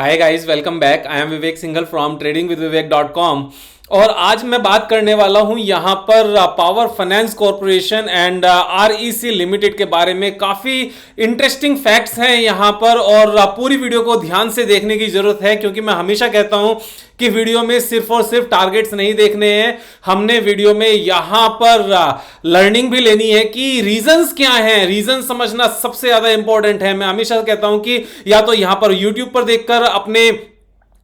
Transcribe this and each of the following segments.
Hi guys, welcome back. I am Vivek Singhal from tradingwithvivek.com। और आज मैं बात करने वाला हूं यहां पर power finance corporation and REC limited के बारे में। काफी इंटरेस्टिंग फैक्ट्स हैं यहां पर और पूरी वीडियो को ध्यान से देखने की जरूरत है, क्योंकि मैं हमेशा कहता हूं कि वीडियो में सिर्फ और सिर्फ टारगेट्स नहीं देखने हैं, हमने वीडियो में यहां पर लर्निंग भी लेनी है कि रीजंस क्या हैं। रीजन समझना सबसे ज्यादा इंपॉर्टेंट है। मैं हमेशा कहता हूं कि या तो यहां पर यूट्यूब पर देखकर अपने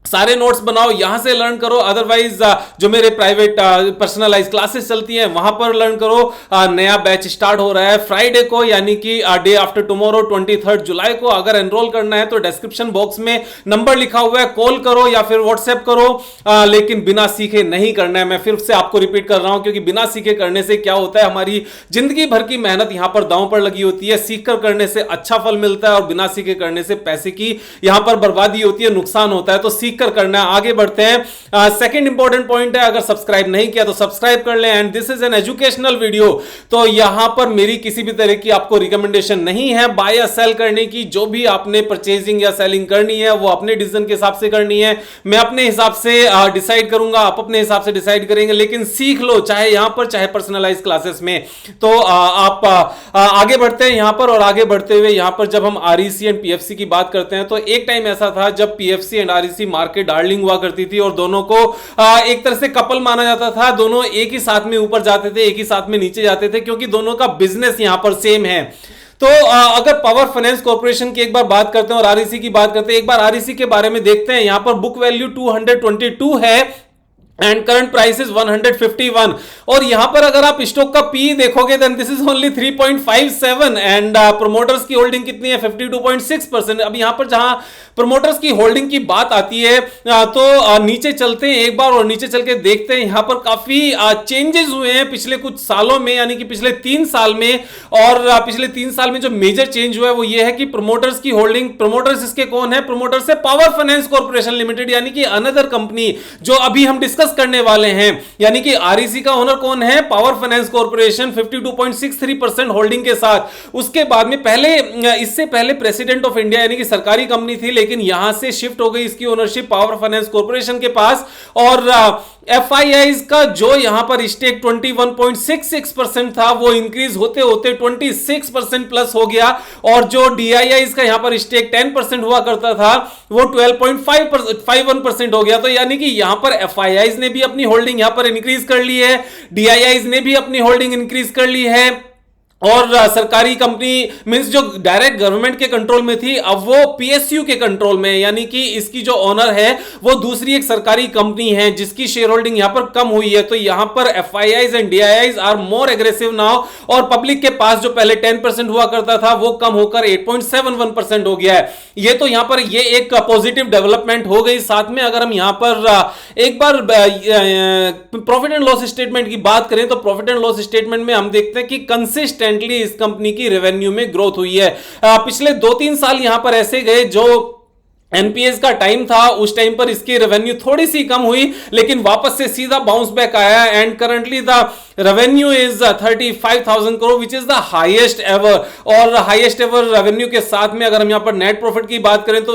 सारे नोट्स बनाओ, यहां से लर्न करो, अदरवाइज जो मेरे प्राइवेट पर्सनलाइज क्लासेस चलती हैं वहां पर लर्न करो। नया बैच स्टार्ट हो रहा है फ्राइडे को, यानी कि डे आफ्टर टुमारो 23 जुलाई को। अगर एनरोल करना है तो डिस्क्रिप्शन बॉक्स में नंबर लिखा हुआ है, कॉल करो या फिर व्हाट्सएप करो, लेकिन बिना सीखे नहीं करना है। मैं फिर से आपको रिपीट कर रहा हूं, क्योंकि बिना सीखे करने से क्या होता है, हमारी जिंदगी भर की मेहनत यहां पर दांव पर लगी होती है। सीख कर करने से अच्छा फल मिलता है और बिना सीखे करने से पैसे की यहां पर बर्बादी होती है, नुकसान होता है। तो सीख कर करना है। आगे बढ़ते हैं। सेकंड इंपॉर्टेंट पॉइंट है, अगर सब्सक्राइब नहीं किया तो सब्सक्राइब कर लें। And this is an educational video. तो यहां पर मेरी किसी भी तरह की आपको रिकमेंडेशन नहीं है बाय या सेल करने की। जो भी आपने परचेजिंग या सेलिंग करनी है वो अपने डिसीजन के हिसाब से करनी है। मैं अपने हिसाब से डिसाइड करूंगा, आप अपने हिसाब से डिसाइड करेंगे, लेकिन सीख लो, चाहे यहां पर चाहे पर्सनलाइज क्लासेस में। तो आप आगे बढ़ते हैं यहां पर। और आगे बढ़ते हुए यहां पर जब हम आरईसी एंड पीएफसी की बात करते हैं, तो एक टाइम ऐसा था जब PFC and REC market darling हुआ करती थी और दोनों को एक तरह से कपल माना जाता था। दोनों एक ही साथ में ऊपर जाते थे, एक ही साथ में नीचे जाते थे, क्योंकि दोनों का बिजनेस यहां पर सेम है। तो अगर पावर फाइनेंस कॉर्पोरेशन की एक बार बात करते हैं और आरईसी की बात करते हैं, एक बार आरईसी के बारे में देखते हैं। यहां पर बुक वैल्यू 222 है एंड करंट प्राइस इज 151। और यहां पर अगर आप स्टॉक का पी देखोगे then this is only 3.57 and promoters की होल्डिंग कितनी है, 52.6%। अब यहां पर जहां प्रोमोटर्स की होल्डिंग की बात आती है तो नीचे चलते हैं एक बार और नीचे चल के देखते हैं। यहां पर काफी चेंजेस हुए हैं पिछले कुछ सालों में, यानी कि पिछले 3 साल में। और पिछले 3 साल में जो मेजर चेंज हुआ है वो ये है कि प्रोमोटर्स की होल्डिंग, प्रोमोटर्स इसके कौन है, प्रोमोटर्स है पावर फाइनेंस कॉर्पोरेशन लिमिटेड, यानी कि अनदर कंपनी जो अभी हम डिस्कस करने वाले हैं। यानी कि आरईसी का ओनर कौन है, पावर फाइनेंस कॉर्पोरेशन 52.63% होल्डिंग के साथ। उसके बाद में इससे पहले प्रेसिडेंट ऑफ इंडिया यानी कि सरकारी कंपनी थी, लेकिन यहां से शिफ्ट हो गई इसकी ओनरशिप पावर फाइनेंस कॉर्पोरेशन के पास। और एफआईआईज का जो यहां पर स्टेक 21.66% था वो इंक्रीज होते होते 26% प्लस हो गया। और जो डीआईआईज का यहां पर स्टेक 10% हुआ करता था वो 12.51% हो गया। तो यानी कि यहां पर एफआईआईज ने भी अपनी होल्डिंग यहां पर इंक्रीज कर ली है, डीआईआईज ने भी अपनी होल्डिंग इंक्रीज कर ली है। और सरकारी कंपनी मींस जो डायरेक्ट गवर्नमेंट के कंट्रोल में थी, अब वो पीएसयू के कंट्रोल में, यानी कि इसकी जो ओनर है वो दूसरी एक सरकारी कंपनी है जिसकी शेयर होल्डिंग यहां पर कम हुई है। तो यहां पर FIIs and DIIs are more aggressive now. और पब्लिक के पास जो पहले 10% हुआ करता था वो कम होकर 8.71% हो गया है। ये तो यहां पर ये एक पॉजिटिव डेवलपमेंट हो गई। साथ में अगर हम यहां पर एक बार प्रॉफिट एंड लॉस स्टेटमेंट की बात करें तो प्रॉफिट एंड लॉस स्टेटमेंट में हम देखते हैं कि कंसिस्टेंट इस कंपनी की रेवेन्यू में ग्रोथ हुई है। पिछले 2-3 साल यहां पर ऐसे गए जो एनपीएस का टाइम था, उस टाइम पर इसकी रेवेन्यू थोड़ी सी कम हुई, लेकिन वापस से सीधा बाउंस बैक आया। And currently the revenue is 35,000 crore which is the highest ever. और हाईएस्ट एवर रेवेन्यू के साथ में अगर हम यहां पर नेट प्रॉफिट की बात करें तो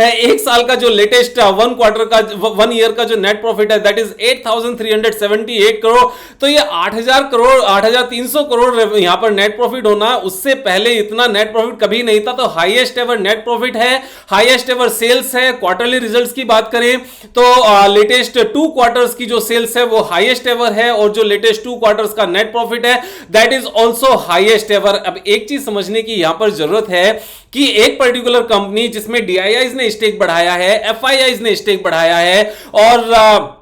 एक साल का जो लेटेस्ट 1 ईयर का जो नेट प्रॉफिट है दैट इज 8,378 करोड़। तो ये 8,000 करोड़ 8,300 करोड़ यहां पर नेट प्रॉफिट होना, उससे पहले इतना नेट प्रॉफिट कभी नहीं था। तो हाईएस्ट एवर नेट प्रॉफिट है, हाईएस्ट एवर सेल्स है। क्वार्टरली रिजल्ट्स की बात करें तो लेटेस्ट 2 क्वार्टर्स की जो सेल्स है वो हाईएस्ट एवर है, और जो लेटेस्ट 2 क्वार्टर्स का नेट प्रॉफिट है that is also highest ever. अब एक चीज समझने की यहां पर जरूरत है कि एक पर्टिकुलर कंपनी जिसमें डीआईआईज ने स्टेक बढ़ाया है, एफआईआईज ने स्टेक बढ़ाया है, और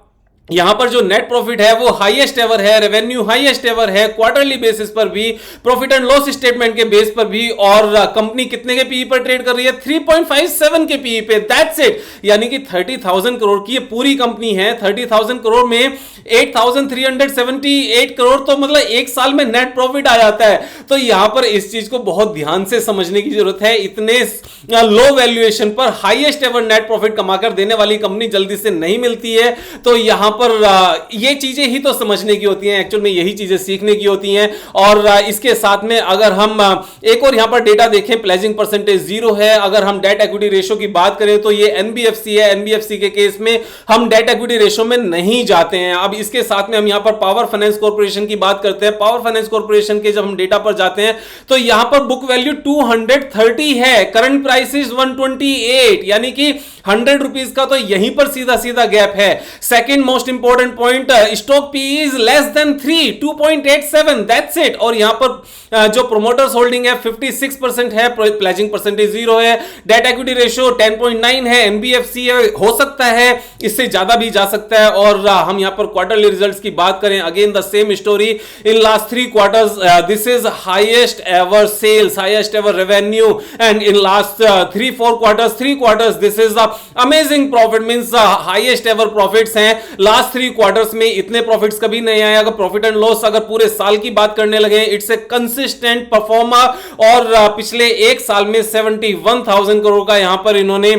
यहां पर जो नेट प्रॉफिट है वो हाईएस्ट एवर है, रेवेन्यू हाईएस्ट एवर है, क्वार्टरली बेसिस पर भी, प्रॉफिट एंड लॉस स्टेटमेंट के बेस पर भी। और कंपनी कितने के पीई पर ट्रेड कर रही है, 3.57 के पीई पे, दैट्स इट। यानी कि 30,000 करोड़ की ये पूरी कंपनी है। 30,000 करोड़ में 8,378 करोड़, तो मतलब एक साल में नेट प्रॉफिट आ जाता है। तो यहां पर इस चीज को बहुत ध्यान से समझने की जरूरत है। इतने लो वैल्यूएशन पर हाईएस्ट एवर नेट प्रॉफिट कमाकर देने वाली कंपनी जल्दी से नहीं मिलती है। तो यहां पर ये चीजें ही तो समझने की होती हैं, एक्चुअल में यही चीजें सीखने की होती हैं। और इसके साथ में अगर हम एक और यहां पर डेटा देखें, प्लेजिंग परसेंटेज 0 है। अगर हम डेट इक्विटी रेशियो की बात करें तो ये एनबीएफसी है, एनबीएफसी के केस में हम डेट इक्विटी रेशियो में नहीं जाते हैं। अब इसके साथ में हम यहां पर पावर फाइनेंस कॉर्पोरेशन की बात करते हैं। पावर फाइनेंस कॉर्पोरेशन के जब हम डेटा पर जाते हैं तो यहां पर बुक वैल्यू 230 है, करंट प्राइस इज 128, यानी कि 100 रुपीज का तो यहीं पर सीधा सीधा गैप है। Second most important point, stock P is less than 3, 2.87, that's it. और यहां पर जो प्रोमोटर्स होल्डिंग है 56% है, प्लेजिंग परसेंटेज 0 है, डेट इक्विटी रेशियो 10.9 है, एनबीएफसी हो सकता है इससे ज्यादा भी जा सकता है। और हम यहां पर क्वार्टरली रिजल्ट्स की बात करें, again the same story, in last 3 quarters this is highest ever sales, highest ever revenue, and in last 3-4 quarters this is the amazing profit, means highest ever profits हैं। लास्ट 3 क्वार्टर्स में इतने profits कभी नहीं आए। अगर profit and loss अगर पूरे साल की बात करने लगे, इट्स ए कंसिस्टेंट परफॉर्मर। और पिछले एक साल में 71,000 करोड़ का यहां पर इन्होंने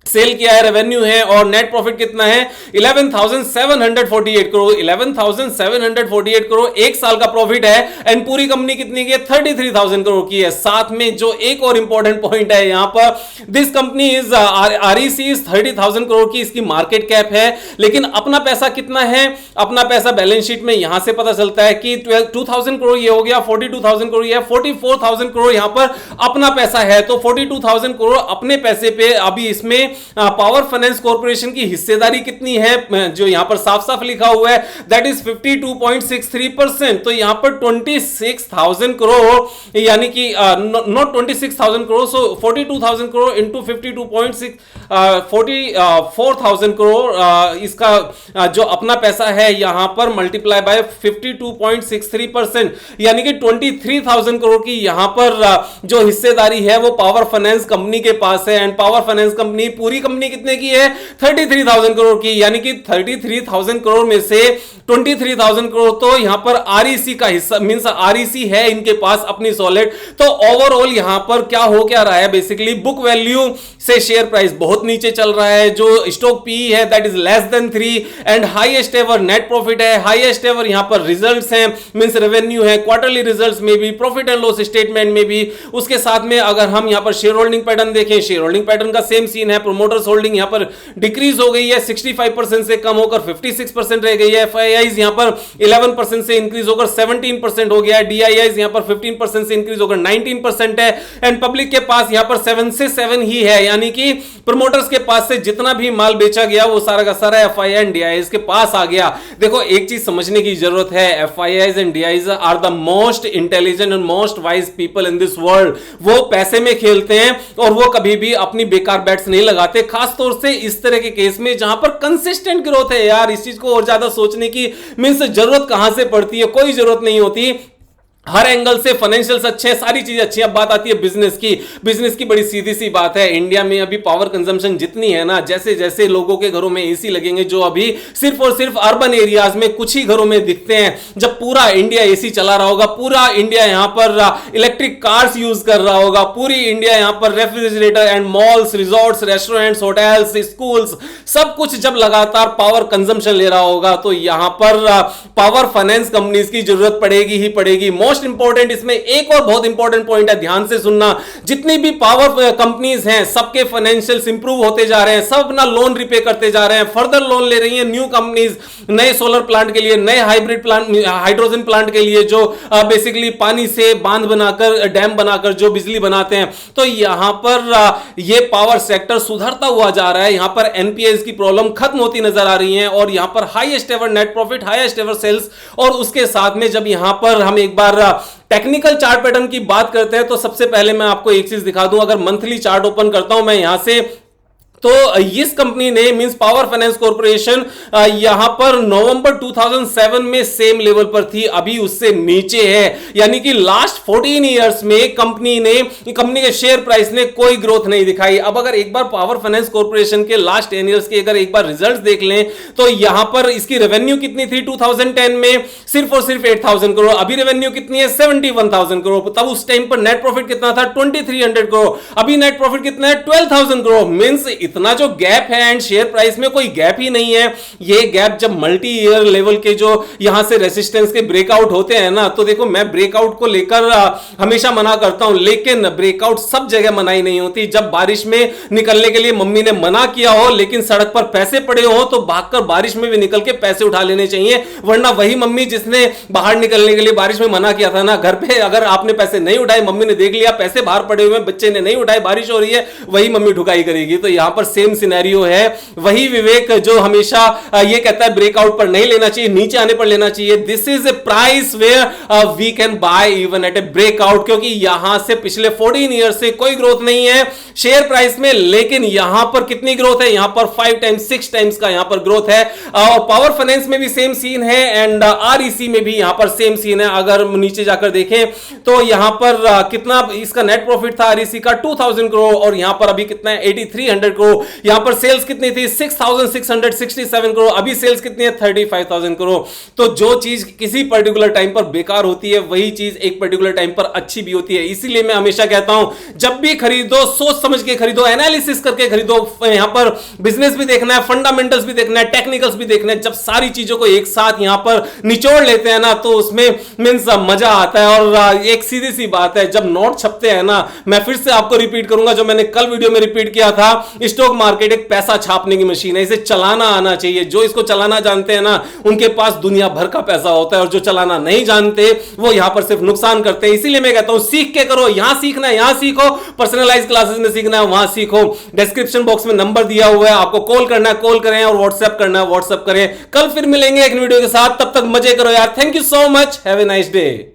सेल किया है, रेवेन्यू है। और नेट प्रॉफिट कितना है 11,748 करोड़, 11,748 करोड़ एक साल का प्रॉफिट है। एंड पूरी कंपनी कितनी की है 33,000 करोड़ की है। साथ में जो एक और इंपॉर्टेंट पॉइंट है यहां पर, this company is REC is 30,000 crore की इसकी मार्केट कैप है, लेकिन अपना पैसा कितना है, अपना पैसा बैलेंस शीट में यहां से पता चलता है कि 2,000 करोड़ ये हो गया, 42,000 करोड़ ये, 44,000 करोड़ यहां पर अपना पैसा है। तो 42,000 करोड़ अपने पैसे पे अभी इसमें पावर फाइनेंस कॉर्पोरेशन की हिस्सेदारी कितनी है, जो यहां पर साफ साफ लिखा हुआ है, दैट इज 52.63%। तो यहां पर 26,000 करोड़, यानी कि not 26,000 crore, so 42,000 crore into 52.6, 44,000 crore इसका जो अपना पैसा है यहां पर मल्टीप्लाई बाय 52.63%, यानी कि 23,000 करोड़ की यहां पर जो हिस्सेदारी है वो पावर फाइनेंस कंपनी के पास है। एंड पावर फाइनेंस कंपनी, पूरी कंपनी कितने की है 33,000 करोड़ की, यानी कि 33,000 करोड़ में से 23,000 करोड़ तो यहां पर आरईसी का हिस्सा, मींस आरईसी है इनके पास अपनी सॉलिड। तो ओवरऑल यहां पर क्या हो क्या रहा है, बेसिकली बुक वैल्यू से शेयर प्राइस बहुत नीचे चल रहा है, जो स्टॉक पी है that is less than 3, and highest ever net profit है, हाईएस्ट एवर यहां पर रिजल्ट्स हैं, मींस रेवेन्यू है, क्वार्टरली रिजल्ट्स में भी, प्रॉफिट एंड लॉस स्टेटमेंट में भी। उसके साथ में अगर हम यहां पर शेयर होल्डिंग पैटर्न देखें, शेयर होल्डिंग पैटर्न का सेम सीन है, प्रोमोटर्स होल्डिंग यहां पर डिक्रीज हो गई है, 65% से कम होकर 56% रह गई है। एफआईआईज यहां पर 11% से इंक्रीज होकर 17% हो गया है, डीआईआईज यहां पर 15% से इंक्रीज होकर 19% है, एंड पब्लिक के पास यहां पर 7 से 7 ही है, यानी कि प्रमोटर्स के पास से जितना भी माल बेचा गया वो सारा का सारा एफआईआई एंड डीआईआईज के पास आ गया। देखो एक चीज समझने की जरूरत है, FIIs and DIIs are the most intelligent and most wise people in this world. वो पैसे में खेलते हैं और वो कभी भी अपनी बेकार बैट्स नहीं लगाते, खास तौर से इस तरह के केस में जहां पर कंसिस्टेंट ग्रोथ है। यार इस चीज को और ज्यादा सोचने की मींस जरूरत कहां से पड़ती है, कोई जरूरत नहीं होती। हर एंगल से फाइनेंशियल्स अच्छे हैं, सारी चीजें अच्छी हैं। अब बात आती है बिजनेस की। बिजनेस की बड़ी सीधी सी बात है, इंडिया में अभी पावर कंजम्पशन जितनी है ना, जैसे जैसे लोगों के घरों में एसी लगेंगे, जो अभी सिर्फ और सिर्फ अर्बन एरियाज में कुछ ही घरों में दिखते हैं, जब पूरा इंडिया एसी चला रहा होगा, पूरा इंडिया यहां पर इलेक्ट्रिक कार्स यूज कर रहा होगा, पूरी इंडिया यहां पर refrigerator and malls, resorts, restaurants, hotels, schools, सब कुछ जब लगातार पावर कंजम्पशन ले रहा होगा, तो यहां पर पावर फाइनेंस कंपनीज की जरूरत पड़ेगी ही पड़ेगी। मोस्ट इंपॉर्टेंट इसमें एक और बहुत इंपॉर्टेंट पॉइंट है, ध्यान से सुनना, जितनी भी पावर कंपनीज हैं सबके फाइनेंशियल्स इंप्रूव होते जा रहे हैं, सब अपना लोन रिपे करते जा रहे हैं, फर्दर लोन ले रही हैं न्यू कंपनीज, नए सोलर प्लांट के लिए, नए हाइब्रिड प्लांट, हाइड्रोजन प्लांट के लिए, जो बेसिकली पानी से बांध बनाकर, डैम बनाकर जो बिजली बनाते हैं। तो यहां पर ये पावर सेक्टर सुधरता हुआ जा रहा है, यहां पर एनपीएस की प्रॉब्लम खत्म होती नजर आ रही है, और यहां पर highest ever net profit, highest ever sales. और उसके साथ में जब यहां पर हम एक बार टेक्निकल चार्ट पैटर्न की बात करते हैं, तो सबसे पहले मैं आपको एक चीज दिखा दूं। अगर मंथली चार्ट ओपन करता हूं मैं यहां से, तो इस कंपनी ने मींस पावर फाइनेंस कॉर्पोरेशन यहां पर नवंबर 2007 में सेम लेवल पर थी, अभी उससे नीचे है, यानी कि लास्ट 14 इयर्स में कंपनी के शेयर प्राइस ने कोई ग्रोथ नहीं दिखाई। अब अगर एक बार पावर फाइनेंस कॉर्पोरेशन के लास्ट 10 इयर्स के अगर एक बार रिजल्ट्स देख लें, तो यहां पर इसकी रेवेन्यू कितनी थी 2010 में, सिर्फ और सिर्फ 8,000 करोड़। अभी रेवेन्यू कितनी है 71,000 करोड़। तब उस टाइम पर नेट प्रॉफिट कितना था 2,300 करोड़। अभी नेट प्रॉफिट कितना है 12,000 करोड़। मींस इतना जो गैप है एंड शेयर प्राइस में कोई गैप ही नहीं है। ये गैप जब मल्टी ईयर लेवल के जो यहां से रेसिस्टेंस के ब्रेकआउट होते हैं ना, तो देखो मैं ब्रेकआउट को लेकर हमेशा मना करता हूं, लेकिन ब्रेकआउट सब जगह मनाई नहीं होती। जब बारिश में निकलने के लिए मम्मी ने मना किया हो लेकिन सड़क पर पैसे पड़े हो तो भागकर बारिश में भी निकल के पैसे उठा लेने चाहिए, वरना वही मम्मी जिसने बाहर निकलने के लिए बारिश में मना किया था ना, घर पे अगर आपने पैसे नहीं उठाए, मम्मी ने देख लिया पैसे बाहर पड़े हुए, बच्चे ने नहीं उठाए, बारिश हो रही है, वही मम्मी ठुकाई करेगी। तो यहां पर सेम सिनेरियो है। वही विवेक जो हमेशा ये कहता है ब्रेकआउट पर नहीं लेना चाहिए, नीचे आने पर लेना चाहिए। This is a price where we can buy even at a breakout, क्योंकि यहां से पिछले 14 ईयर से कोई ग्रोथ नहीं है शेयर प्राइस में, लेकिन यहां पर कितनी ग्रोथ है, यहां पर 5 टाइम्स 6 टाइम्स का यहां पर ग्रोथ है। और पावर फाइनेंस में भी सेम सीन है एंड आरईसी में भी यहां पर सेम सीन है। अगर नीचे जाकर देखें तो यहां पर कितना इसका नेट प्रॉफिट था आरईसी का 2000 करोड़, और यहां पर अभी कितना है 8300 करोड़। यहां पर सेल्स कितनी थी 6667 करोड़, अभी सेल्स कितनी है 35000 करोड़। तो जो चीज किसी पर्टिकुलर टाइम पर बेकार होती है वही चीज एक पर्टिकुलर टाइम पर अच्छी भी होती है। इसीलिए मैं हमेशा कहता हूं जब भी खरीदो सोच समझ के खरीदो, एनालिसिस करके खरीदो। यहां पर बिजनेस भी देखना है, फंडामेंटल्स भी देखना है, टेक्निकल्स भी देखना है। जब सारी चीजों को एक साथ यहां पर निचोड़ लेते हैं ना तो उसमें मींस मजा आता है। और एक सीधी सी बात है, जब नोट छपते हैं ना, मैं फिर से आपको रिपीट करूंगा जो मैंने कल वीडियो में रिपीट किया था, स्टॉक मार्केट एक पैसा छापने की मशीन है, इसे चलाना आना चाहिए। जो इसको चलाना जानते हैं ना उनके पास दुनिया भर का पैसा होता है, और जो चलाना नहीं जानते वो यहां पर सिर्फ नुकसान करते हैं। इसीलिए मैं कहता हूं सीख के करो, यहां सीखना है यहां सीखो, पर्सनलाइज क्लासेस में सीखना है वहां सीखो। डिस्क्रिप्शन बॉक्स में नंबर दिया हुआ है, आपको कॉल करना है कॉल करें, और व्हाट्सएप करना है व्हाट्सएप करें। कल फिर मिलेंगे एक वीडियो के साथ, तब तक मजे करो यार। Thank you so much, have a nice day.